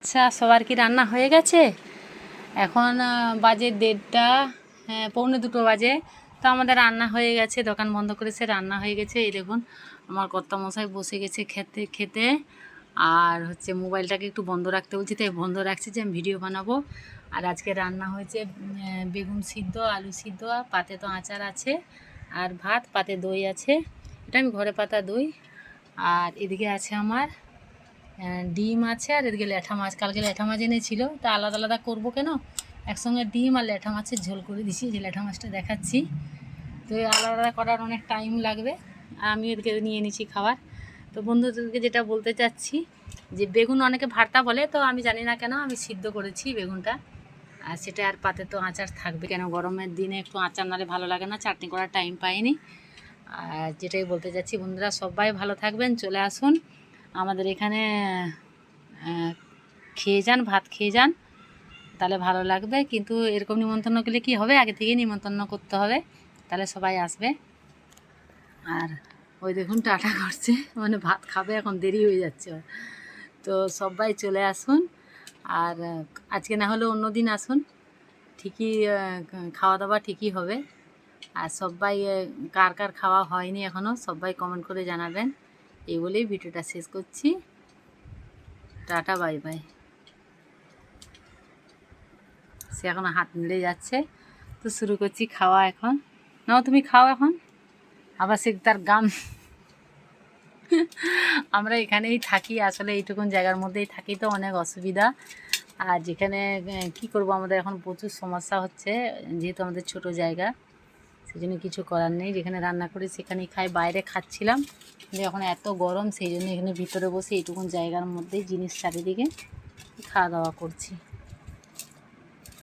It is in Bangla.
আচ্ছা, সবার কি রান্না হয়ে গেছে? এখন বাজে 1:30, হ্যাঁ 1:45 বাজে। তো আমাদের রান্না হয়ে গেছে, দোকান বন্ধ করেছে, রান্না হয়ে গেছে। এই দেখুন আমার কর্তামশাই বসে গেছে খেতে খেতে। আর হচ্ছে মোবাইলটাকে একটু বন্ধ রাখতে বলছি, তাই বন্ধ রাখছি যে আমি ভিডিও বানাবো। আর আজকে রান্না হয়েছে বেগুন সিদ্ধ, আলু সিদ্ধ, পাতে তো আচার আছে, আর ভাত, পাতে দই আছে, এটা আমি ঘরে পাতা দই। আর এদিকে আছে আমার ডিম আছে, আর এদিকে ল্যাঠা মাছ, কালকে ল্যাঠা মাছ এনেছিল, তা আলাদা আলাদা করবো কেন, একসঙ্গে ডিম আর ল্যাঠা মাছের ঝোল করে দিছি। যে ল্যাঠা মাছটা দেখাচ্ছি, তো আলাদা আলাদা করার অনেক টাইম লাগবে। আর আমি এদিকে নিয়ে নিচ্ছি খাবার। তো বন্ধুদেরকে যেটা বলতে চাচ্ছি যে বেগুন অনেকে ভর্তা বলে, তো আমি জানি না কেন, আমি সিদ্ধ করেছি বেগুনটা। আর সেটা আর পাতে তো আচার থাকবে, কেন গরমের দিনে একটু আচার নালে ভালো লাগে না, চাটনি করার টাইম পাইনি। আর যেটাই বলতে চাচ্ছি, বন্ধুরা সবাই ভালো থাকবেন, চলে আসুন আমাদের এখানে, খেয়ে যান, ভাত খেয়ে যান, তাহলে ভালো লাগবে। কিন্তু এরকম নিমন্ত্রণ করলে কি হবে, আগে থেকেই নিমন্ত্রণ করতে হবে, তাহলে সবাই আসবে। আর ওই দেখুন টাটা করছে, মানে ভাত খাবে, এখন দেরি হয়ে যাচ্ছে। তো সবাই চলে আসুন, আর আজকে না হলে অন্য দিন আসুন, ঠিকই খাওয়া দাওয়া ঠিকই হবে। আর সবাই কার কার খাওয়া হয়নি এখনও, সবাই কমেন্ট করে জানাবেন। এই বলেই ভিডিওটা শেষ করছি। Tata, bye bye. সে এখন হাত মিলে যাচ্ছে, তো শুরু করছি খাওয়া এখন। নাও তুমি খাও এখন, আবার সে তার গাম। আমরা এখানেই থাকি, আসলে এইটুকুন জায়গার মধ্যেই থাকি, তো অনেক অসুবিধা। আর যেখানে কি করব, আমাদের এখন প্রচুর সমস্যা হচ্ছে, যেহেতু আমাদের ছোট জায়গা, সেই জন্য কিছু করার নেই। যেখানে রান্না করি সেখানেই খাই, বাইরে খাচ্ছিলাম, কিন্তু এখন এত গরম, সেই জন্য এখানে ভিতরে বসে এইটুকুন জায়গার মধ্যেই জিনিস চারিদিকে খাওয়া দাওয়া করছি।